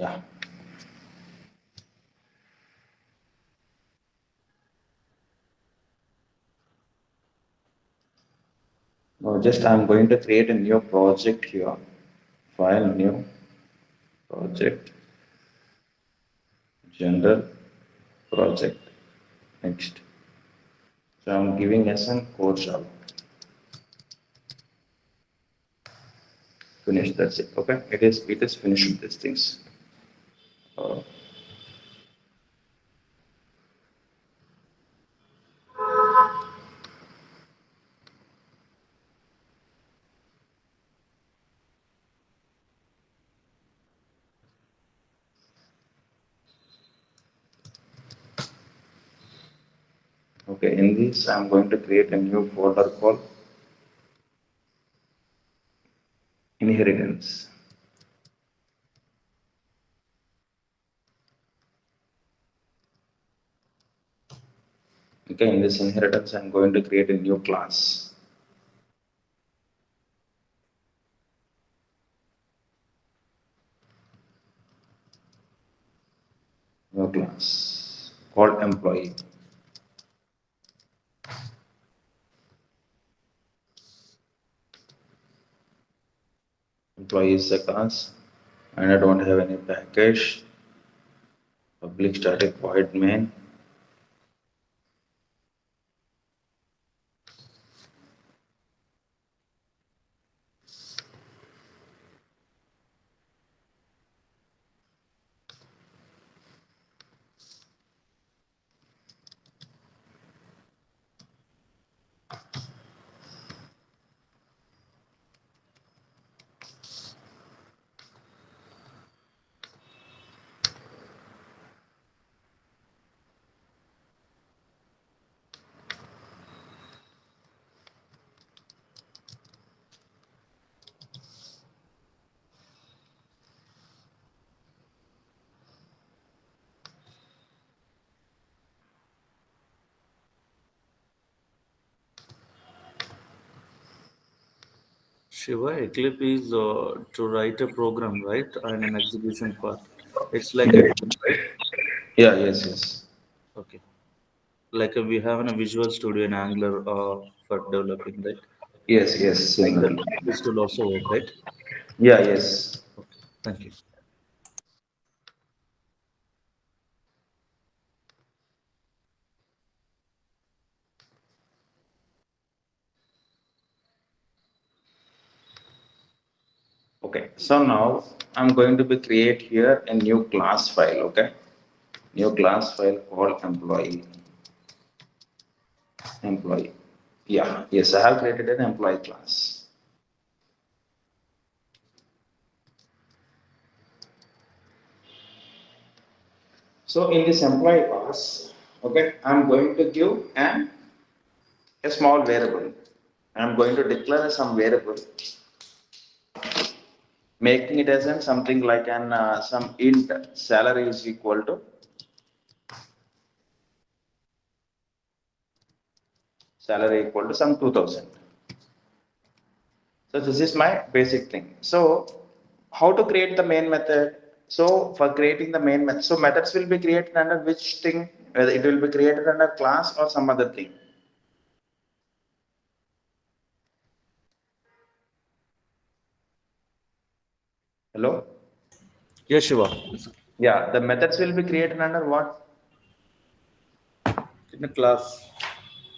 Yeah. Now just I'm going to create a new project here. File new project, general project. Next. So I'm giving as a course out. Finish. That's it. Okay. It is finished these things. Uh, okay. In this, I'm going to create a new folder called inheritance. Okay. In this inheritance, I'm going to create a new class. New class called employee. Employee is a class, and I don't have any package. Public static void main. Shiva, Eclipse is to write a program, right? And an execution part. It's like a tool, right? Yeah, yes, yes. Okay. Like we have in a Visual Studio and Angular for developing, right? Yes, yes, Like that, similarly. this tool also work, right? Yeah, yes. Okay. Thank you. Okay, so now I'm going to be create here a new class file, okay? New class file called employee. Yeah, yes, I have created an employee class. So in this employee class, okay, I'm going to give a small variable. I'm going to declare some variable, making it as an something like an some int salary is equal to some 2000. So this is my basic thing. So how to create the main method? So for creating the main method, so methods will be created under which thing? Whether it will be created under class or some other thing. Hello? Yeah, Shiva. Yeah, the methods will be created under what? In a class.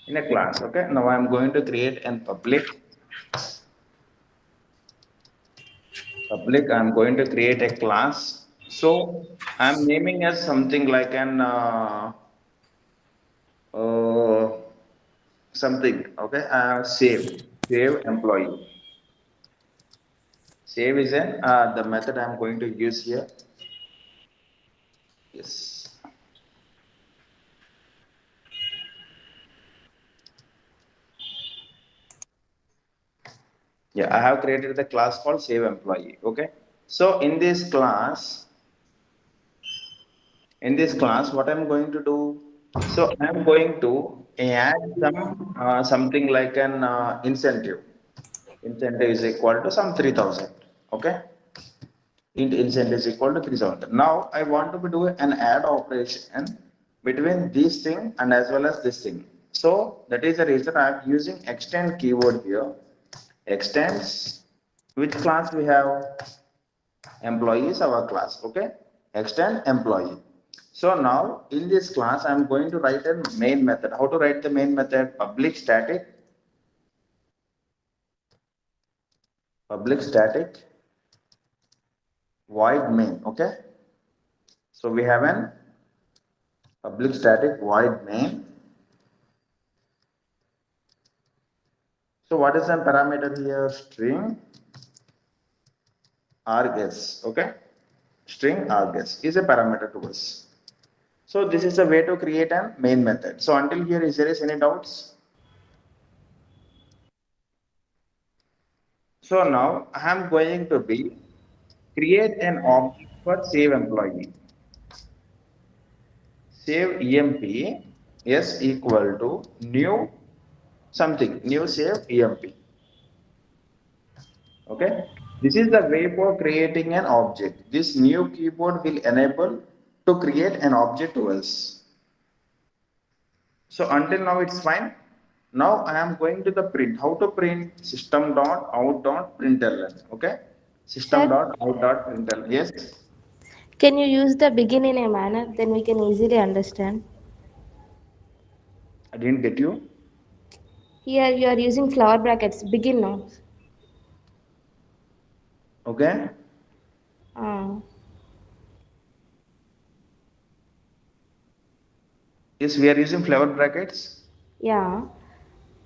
In a class. Okay. Now I'm going to create an public. I'm going to create a class. So I'm naming as something like an uh, something. Okay. Save employee. Save is an the method I'm going to use here. Yes. Yeah, I have created the class called save employee. Okay. So in this class, what I'm going to do? So I'm going to add some something like an incentive. Incentive is equal to some 3000. Okay. int incent is equal to 370. Now I want to do an add operation between this thing and as well as this thing. So that is the reason I am using extend keyword here. Extends, which class we have? Employee is our class, okay? Extend employee. So now in this class I am going to write a main method. How to write the main method? Public static void main, okay? So we have an public static void main. So what is the parameter here? String args, okay? String args is a parameter to us. So this is a way to create a main method. So until here, is there any doubts? So now I am going to be create an object for save employee. Save emp is equal to new something, new save emp. Okay, this is the way for creating an object. This new keyboard will enable to create an object to us. So until now it's fine. Now I am going to the print. How to print? System.out.println. Okay, Sir, system.out.println. Yes, can you use the begin in a manner? Then we can easily understand. I didn't get you. Here you are using flower brackets. Begin now. Okay, Uh, yes, we are using flower brackets. yeah.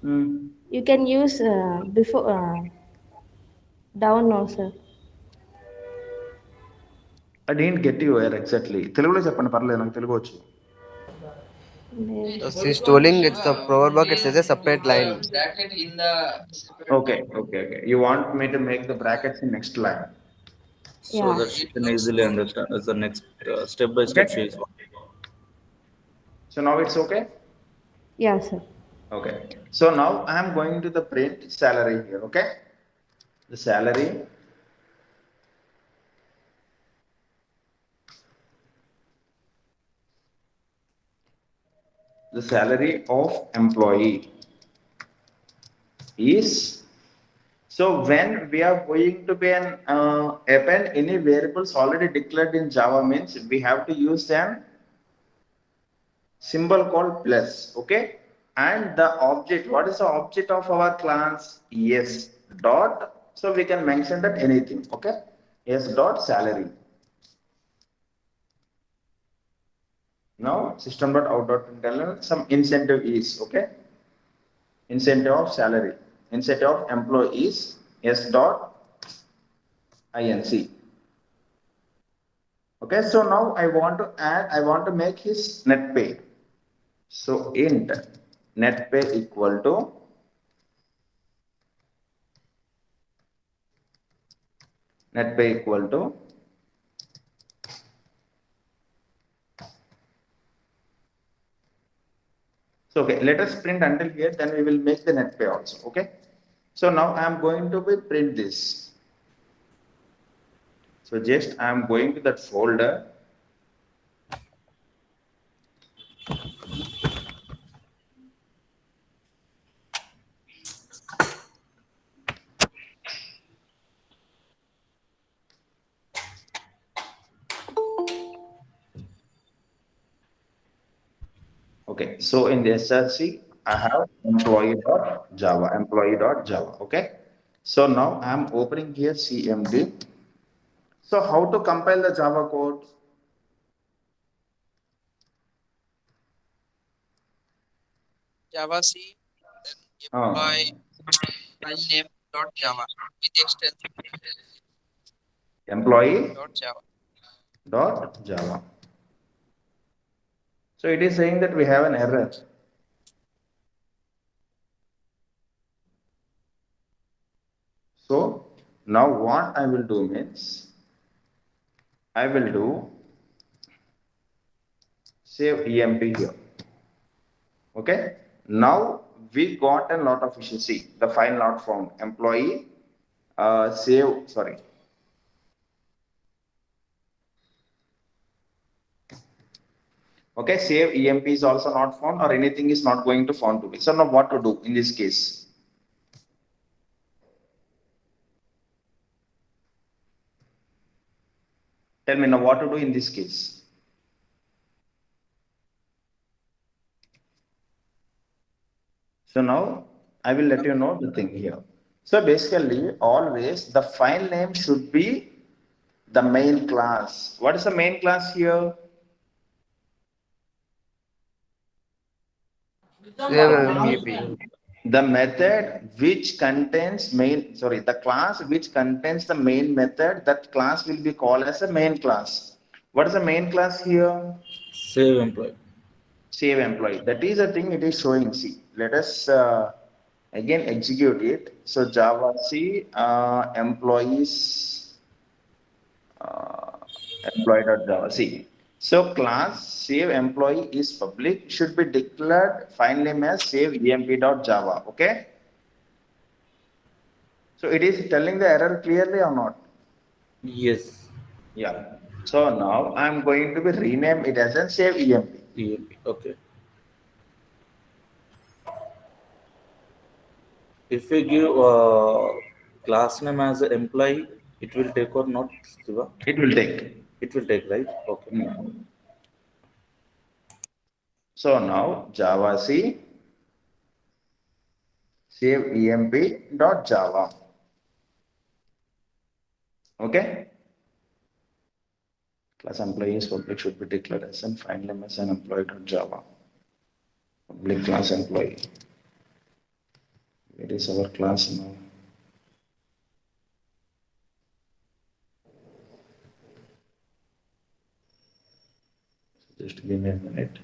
Hmm. You can use before down now, sir. I didn't get you here exactly. తెలుగులో చెప్పండి పర్లేదు నాకు తెలుగు వచ్చు. She's telling it's the flower bucket says a separate line. Okay. You want me to make the brackets in next line. So Yeah. that she can easily understand as the next step by step she Okay. is. So now it's okay. Yeah, sir. Okay. So now I am going to the print salary here. Okay. The salary. The salary of employee is, so when we are going to be an append any variables already declared in Java means we have to use them symbol called plus, okay? And the object, what is the object of our class? Yes dot, so we can mention that anything, okay? Yes dot salary. Now system dot out dot println some incentive is, okay? Incentive of salary, incentive of employees, s dot inc. Okay, so now I want to add, I want to make his net pay. So int net pay equal to net pay equal to so okay, let us print until here, then we will make the net pay also. Okay, so now I am going to be print this. So just I am going to that folder. Okay, so in the SRC, I have employee.java. Okay, so now I am opening here CMD. So how to compile the Java code? Java C, then Uh, employee file name dot Java with extension dot Java. employee.java. So it is saying that we have an error. So now what I will do means, I will do save emp here. Okay. Now we got a lot of issues. See, the file not found. Employee save, sorry. Okay, save EMP is also not found or anything is not going to found to be. So now what to do in this case? Tell me now what to do in this case. So now I will let you know the thing here. So basically always the file name should be the main class. What is the main class here? Save MVP. The method which contains the class which contains the main method, that class will be called as a main class. What is the main class here? Save employee. Save employee. That is the thing it is showing. See, let us again execute it. So Java C employees uh, employee.java. See, so class save employee is public, should be declared file name as save emp.java. Okay. So it is telling the error clearly or not? Yes. Yeah. So now I'm going to be rename it as a save emp. EMP. Okay. If we give class name as an employee, it will take or not, Siva? It will take. It will take, right? Okay. Hmm. So now Java C save emp.java. Okay. Class employee is public, should be declared as an file name as an employee.java. Public class employee. It is our class now. Just give me a minute.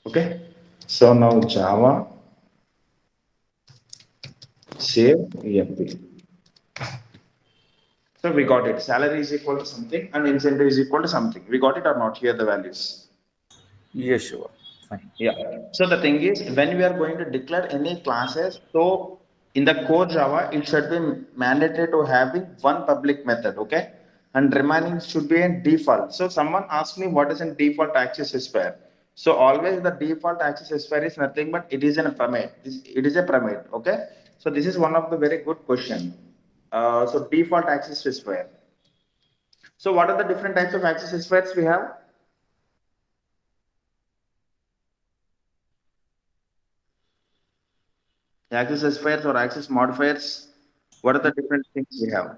Okay. So now Java save emp. So we got it. Salary is equal to something and incentive is equal to something. We got it or not? Here the values. Yes, sure. Fine. Yeah. So the thing is, when we are going to declare any classes, so in the core Java, it should be mandatory to having one public method, okay? And remaining should be in default. So someone asked me what is in default access sphere. So always the default access sphere is nothing but it is in a pyramid. It is a pyramid, okay? So this is one of the very good question. So default access sphere. So what are the different types of access spheres we have? Access spheres or access modifiers. What are the different things we have?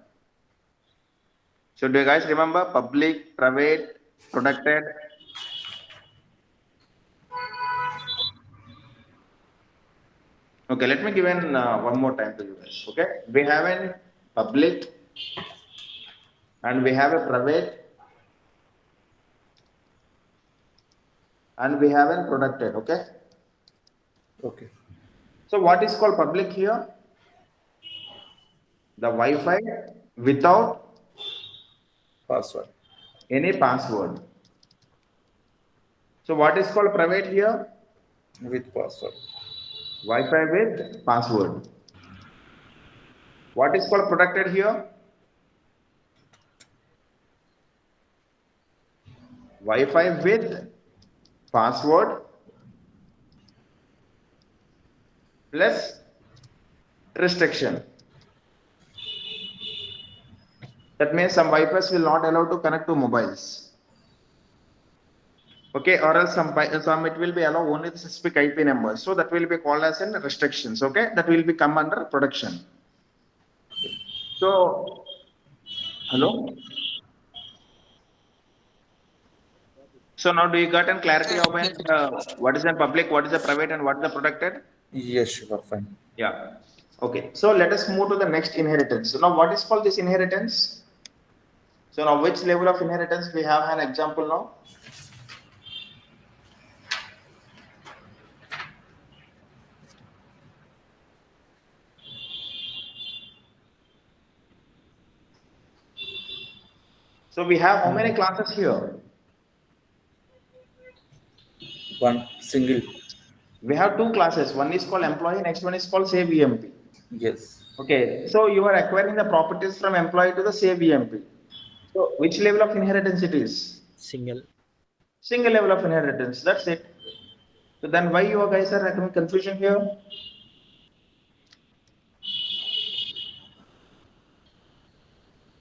So do you guys remember public, private, protected? Okay, let me give in one more time to you guys. Okay, we have an public and we have a private and we have an protected. Okay, Okay. so what is called public here? The Wi-Fi without Password. any password. So what is called private here? With password. Wi-Fi with password. What is called protected here? Wi-Fi with password plus restriction. That means some Wi-Fi will not allow to connect to mobiles. Okay, or else some it will be allow only the specific IP number. So that will be called as in restrictions. Okay, that will become under production. So, hello. So now do you got an clarity of what is the public, what is the private, and what is the protected? Yes, sure, fine. Yeah. Okay. So let us move to the next inheritance. So now what is called this inheritance? So now which level of inheritance we have an example now? So we have how many classes here? One single. We have two classes. One is called employee, next one is called save EMP. Yes. Okay. So you are acquiring the properties from employee to the save EMP. So which level of inheritance it is? Single. Single level of inheritance. That's it. So then why you guys are having confusion here?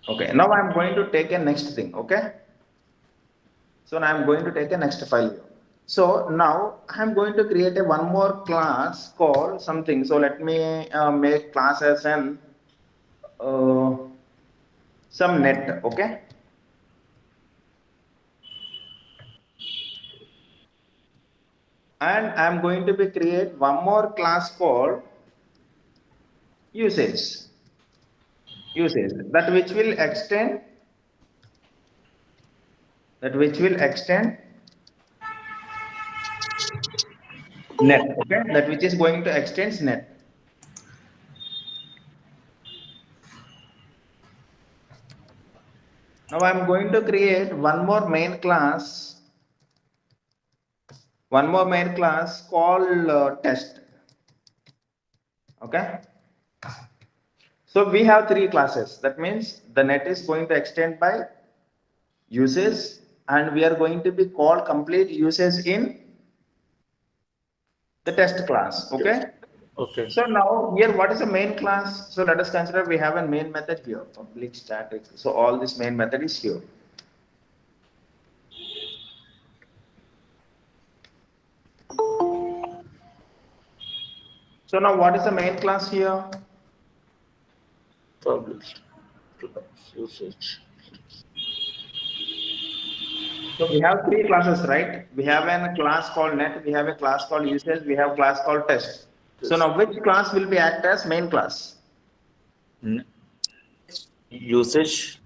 Okay, now I'm going to take a next thing, okay? So now I'm going to take a next file here. So now I'm going to create a one more class called something. So let me make class as an some net, okay? And I'm going to be create one more class called usage. Usage that which will extend net, okay, that which is going to extend net. Now I'm going to create one more main class called test, okay. So we have three classes. That means the net is going to extend by usage, and we are going to be called complete usage in the test class, okay. Okay. So now here what is the main class? So let us consider we have a main method here, public static. So all this main method is here. So now what is the main class here? Published class usage. So we have three classes, right? We have a class called net, we have a class called usage, we have a class called test. So now which class will be act as main class? Usage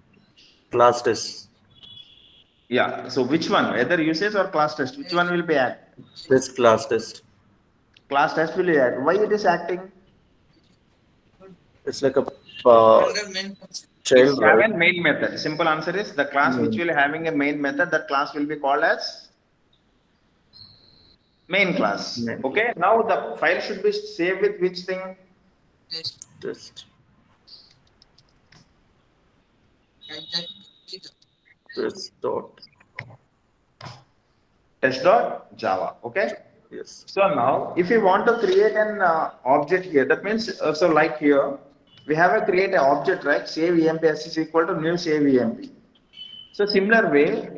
class test. Yeah, so which one, whether usage or class test, which one will be act? This class test. Class test will be act. Why it is acting? It's like a Under main function. child, We have right? a main method. Simple answer is the class which will having a main method, that class will be called as main class. Main. Okay, now the file should be saved with which thing? Test. Test. And that is Test dot. Test.java. Okay. Yes. So now if you want to create an object here, that means so like here we have a create an object, right? Save emp is equal to new save emp. So similar way,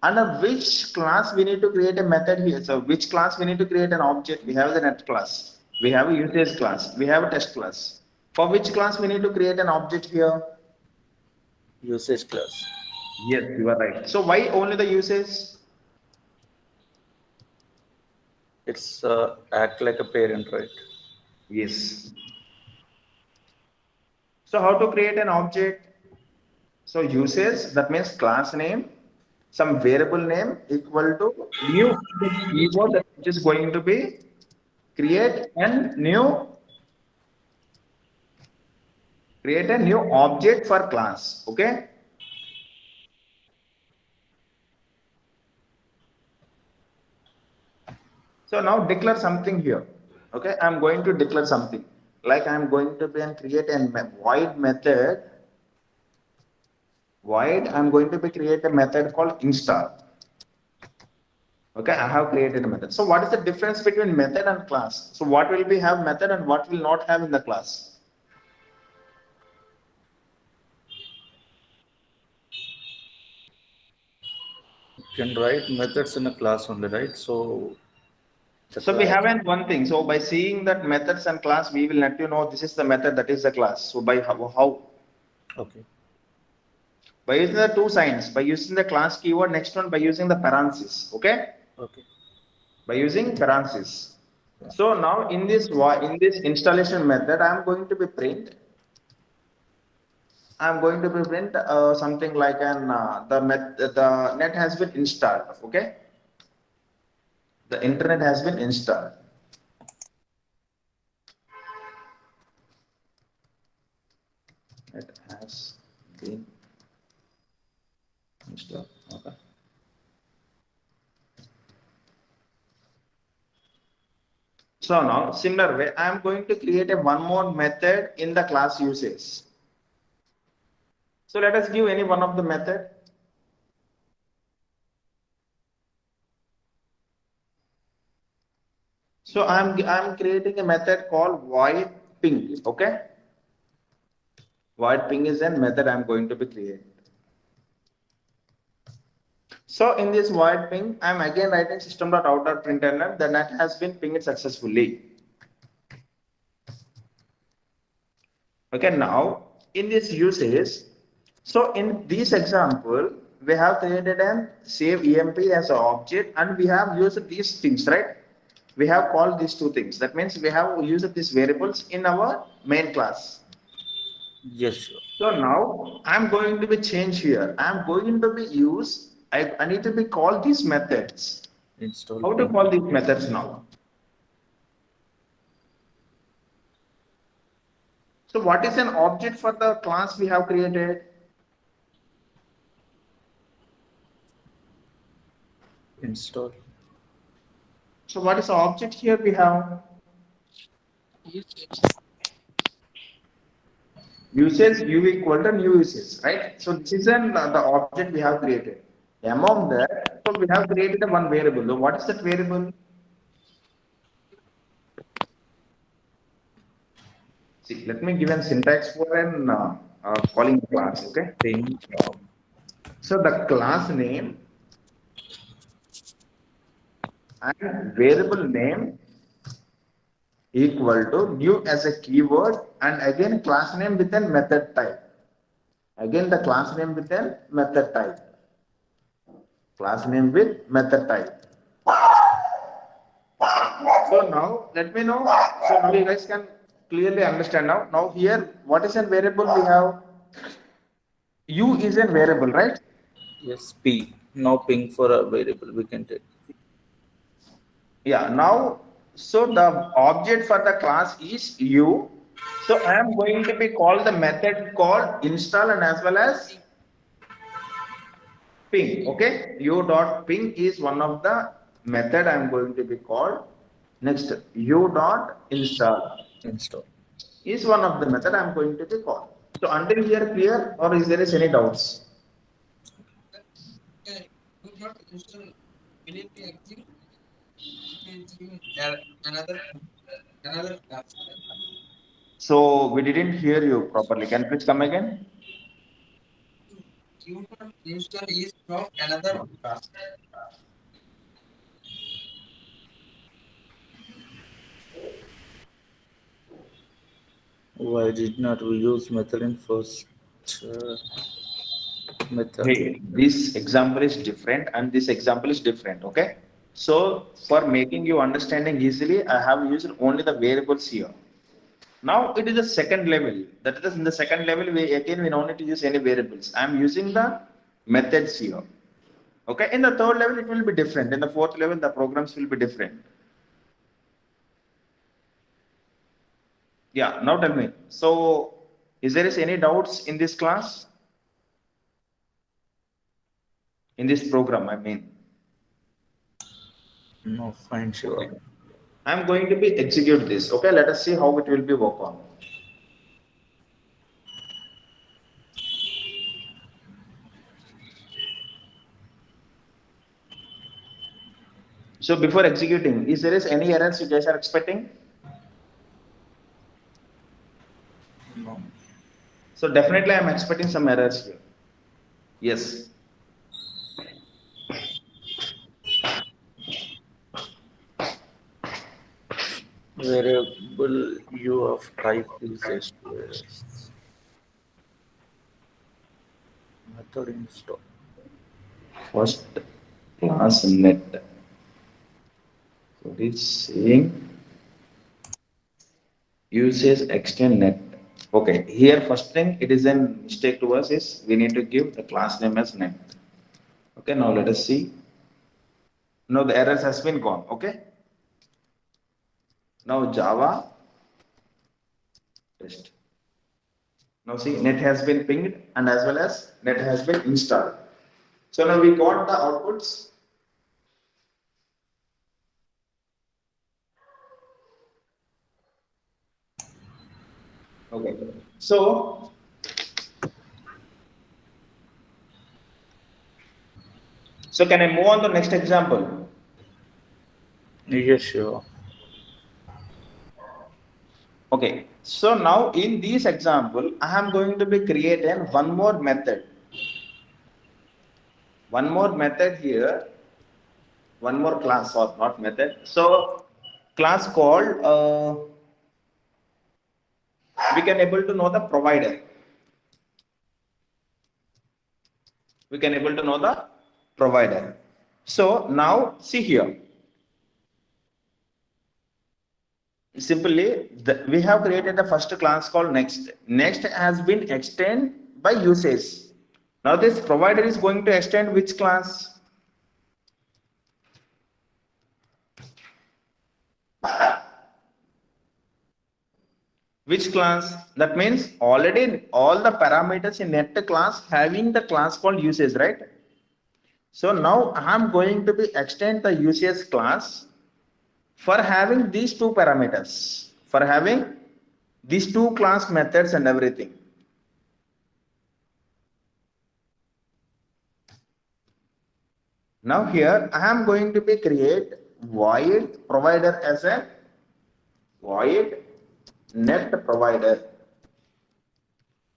under which class we need to create a method here? So which class we need to create an object? We have the net class, we have a usage class, we have a test class. For which class we need to create an object here? Usage class. Yes, you are right. So why only the usage? It's act like a parent, right? Yes. So how to create an object? So usage, that means class name, some variable name equal to new keyword that which is going to be create a new object for class. Okay. So now declare something here. Okay, I'm going to declare something. Like I'm going to be and create a void method. Void, I'm going to be create a method called install. Okay, I have created a method. So what is the difference between method and class? So what will be have method and what will not have in the class? can write methods in a class only, right? So the So we class. haven't one thing. So by seeing that methods and class, we will let you know this is the method, that is the class. So by how? Okay. By using the two signs, by using the class keyword, next one by using the parenthesis, okay? Okay. By using parenthesis. Yeah. So now in this installation method, I am going to be print. I am going to be print something like an the net has been installed, okay? The internet has been installed. It has been installed. Okay. So now, similar way, I am going to create a one more method in the class usage. So let us give any one of the method. So I'm creating a method called void ping. Okay. Void ping is a method I'm going to be creating. So in this void ping, I'm again writing system.out.println. The net has been pinged successfully. Okay, now in this usage, so in this example, we have created an save emp as an object and we have used these things, right? We have called these two things. That means we have used these variables in our main class. Yes, sure. So now I'm going to be change here. I'm going to be use, I need to be call these methods. Install How to ping. call these methods now? So what is an object for the class we have created? Install. So what is the object here we have? Usage u equal to new usage, right? So this is the object we have created. Among that, so we have created a one variable. So what is that variable? See, let me give an syntax for an calling class. Okay. Ping. So the class name and variable name equal to new as a keyword and again class name with a method type. Again the class name with a method type. Class name with method type. So now let me know. So now you guys can clearly understand now. Now here, what is a variable we have? U is a variable, right? Yes, P. Now ping for a variable we can take. Yeah. Now, so the object for the class is U. So I am going to be called the method called install and as well as ping. Okay. U dot ping is one of the method I am going to be called. Next, U dot install Install. is one of the method I'm going to be called. So until here clear or is there is any doubts? You not install immediately execute. Another class. So we didn't hear you properly. Can you please come again? You not install is from another class. Why did not we use method in first uh, method? Hey, this example is different and this example is different. Okay. So for making you understanding easily, I have used only the variables here. Now it is the second level. That is in the second level, we don't need to use any variables. I am using the methods here. Okay. In the third level, it will be different. In the fourth level, the programs will be different. Yeah. Now tell me. So is there is any doubts in this class? In this program, I mean. No, fine, sure. Okay. I'm going to be execute this. Okay. Let us see how it will be work on. So before executing, is there is any errors you guys are expecting? No. So definitely I'm expecting some errors here. Yes. Variable u of type is SQS. Method install. First class net. So it is saying usage extend net. Okay, here first thing it is a mistake to us is we need to give the class name as net. Okay, now let us see. Now the errors has been gone. Okay. Now Java test. Now see net has been pinged and as well as net has been installed. So now we got the outputs. Okay. So can I move on to the next example? Yes, sure. Okay. So now in this example, I am going to be creating one more method. One more method here. One more class or not method. So class called we can able to know the provider. We can able to know the provider. So now see here. Simply we have created the first class called next. Next has been extended by usage. Now this provider is going to extend which class? Which class? That means already all the parameters in net class having the class called usage, right? So now I am going to be extend the usage class for having these two parameters, for having these two class methods and everything. Now here I am going to be create void provider as a void net provider.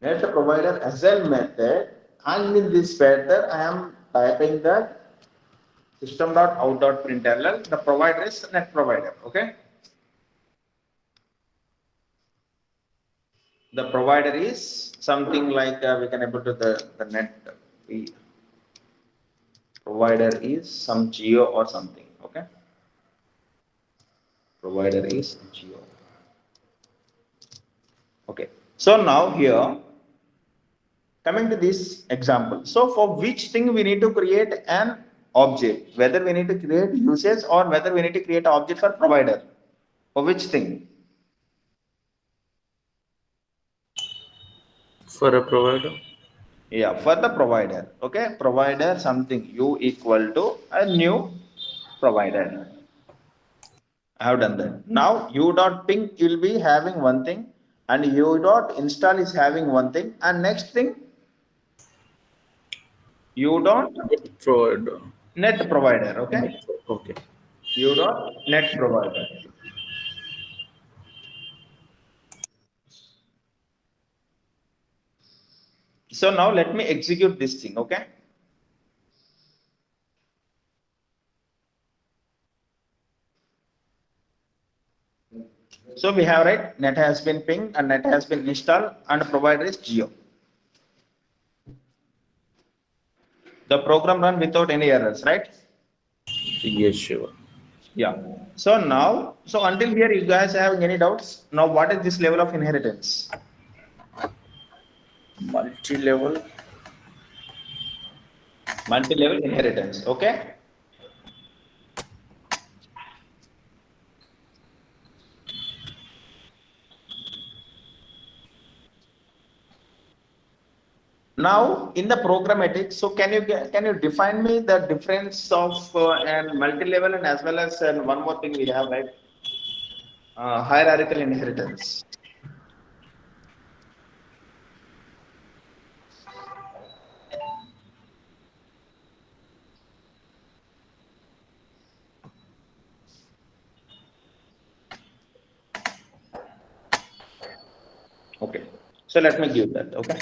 Net provider as a method, and in this method I am typing that system.out.println. The provider is net provider. Okay. The provider is something like we can able to the net provider is some geo or something. Okay. Provider is geo. Okay. So now here coming to this example. So for which thing we need to create an object, whether we need to create usage or whether we need to create an object for provider. For which thing? For a provider. Yeah, for the provider. Okay, provider something u equal to a new provider. I have done that. Now u dot ping will be having one thing, and u dot install is having one thing, and next thing u dot Provider. net provider. Okay, Okay. u dot net provider. So now let me execute this thing. Okay. So we have right net has been pinged and net has been installed and provider is geo. The program run without any errors, right? Yes, sure. Yeah. So now, so until here, you guys having any doubts? Now, what is this level of inheritance? Multi-level. Multi-level inheritance. Okay. Now, in the programmatic, so can you define me the difference of and multi-level and as well as one more thing we have, right? Hierarchical inheritance. Okay. So let me give that. Okay.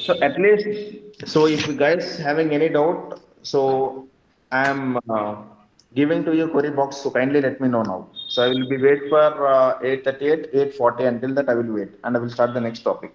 So at least, so if you guys having any doubt, so I am giving to your query box. So kindly let me know now. So I will be wait for 8:38, 8:40. Until that I will wait, and I will start the next topic.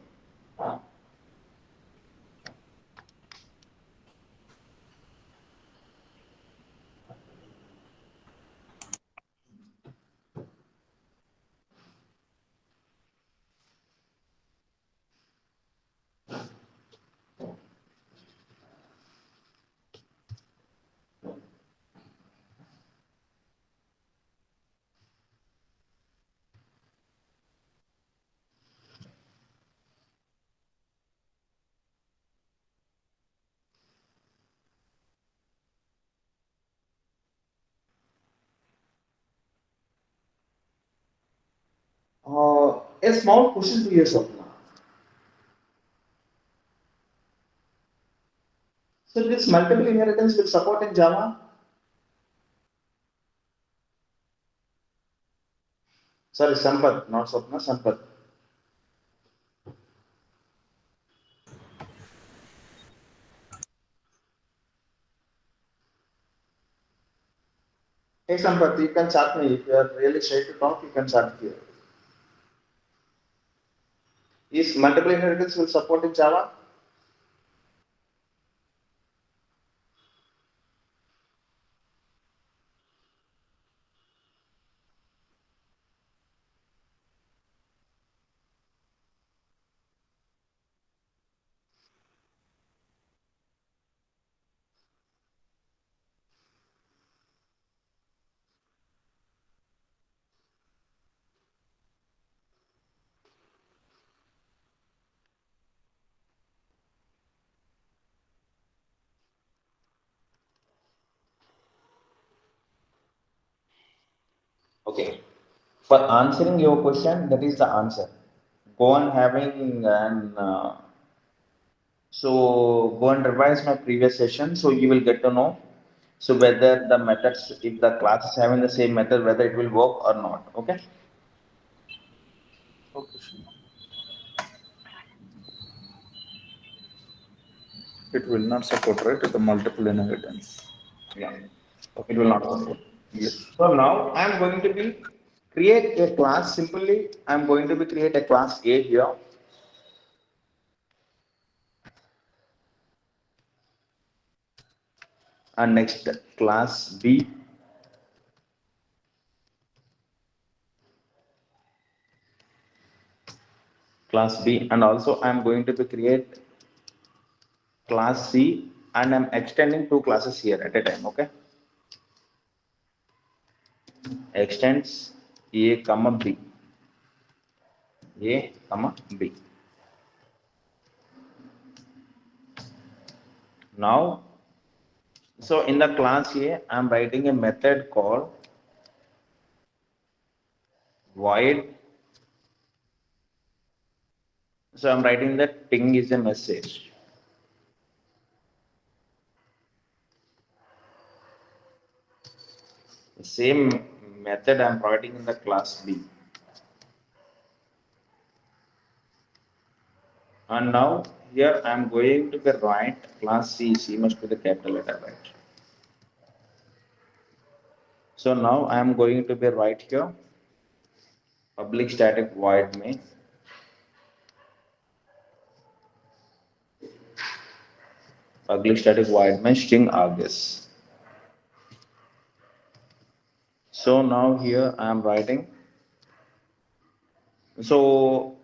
A small question to you, Swapna. So this multiple inheritance will support in Java? Sorry, Sampath, not Swapna, Sampath. Hey Sampath, you can chat me. If you are really shy to talk, you can chat here. Is multiple inheritance will support in Java? Okay. For answering your question, that is the answer. Go on having and so go and revise my previous session, so you will get to know. So whether the methods, if the class is having the same method, whether it will work or not. Okay. Okay, sure. It will not support, right? The multiple inheritance. Yeah. It Okay. will not support. Yes. So now I am going to be create a class. Simply, I am going to be create a class A here. And next class B, and also I am going to be create class C, and I'm extending two classes here at a time. Okay. Extends A comma B. A comma B. Now, so in the class A, I'm writing a method called void. So I'm writing that ping is a message. The same method I'm writing in the class B. And now here I'm going to be write class C. C must be the capital letter, right? So now I'm going to be write here public static void main, string args. So now here I am writing. So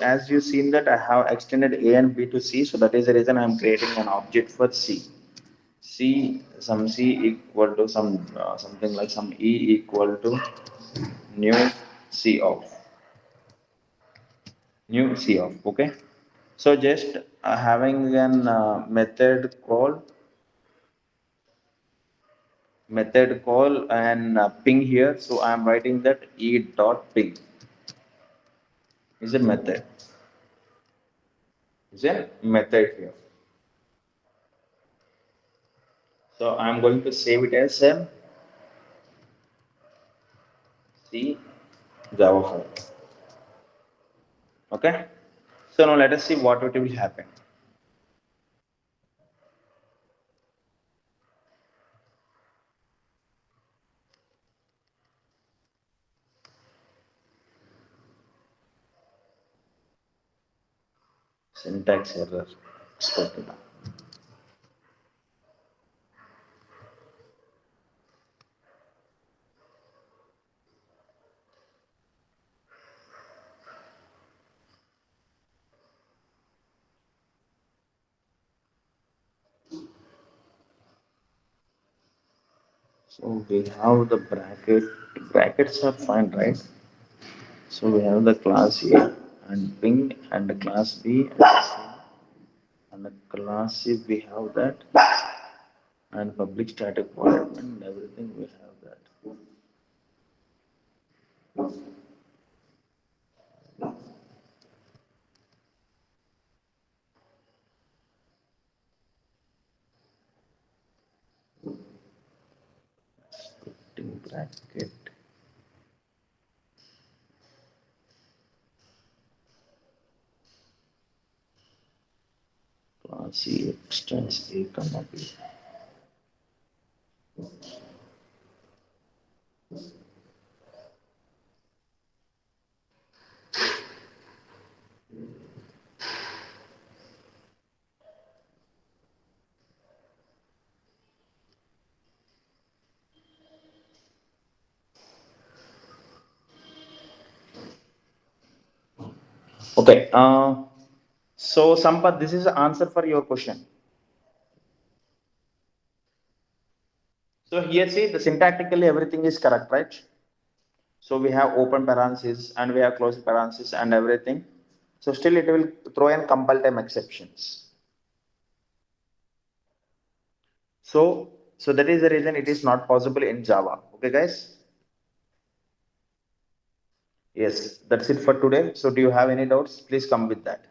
as you seen that I have extended A and B to C, so that is the reason I am creating an object for C. Some C equal to some something like some E equal to new C of okay. So just having an method call and ping here. So I am writing that e dot ping is a method, here. So I am going to save it as a C Java file. Okay. So now let us see what it will happen. Syntax error. Expected. So we have the brackets are fine, right? So we have the class A and ping and the class B and the class C we have that and public static void and everything we have that. Putting bracket. Class C extends A comma B. Okay. So Sampath, this is the answer for your question. So here see the syntactically everything is correct, right? So we have open parentheses and we have closed parentheses and everything. So still it will throw in compile time exceptions. So that is the reason it is not possible in Java. Okay, guys? Yes, that's it for today. So do you have any doubts? Please come with that.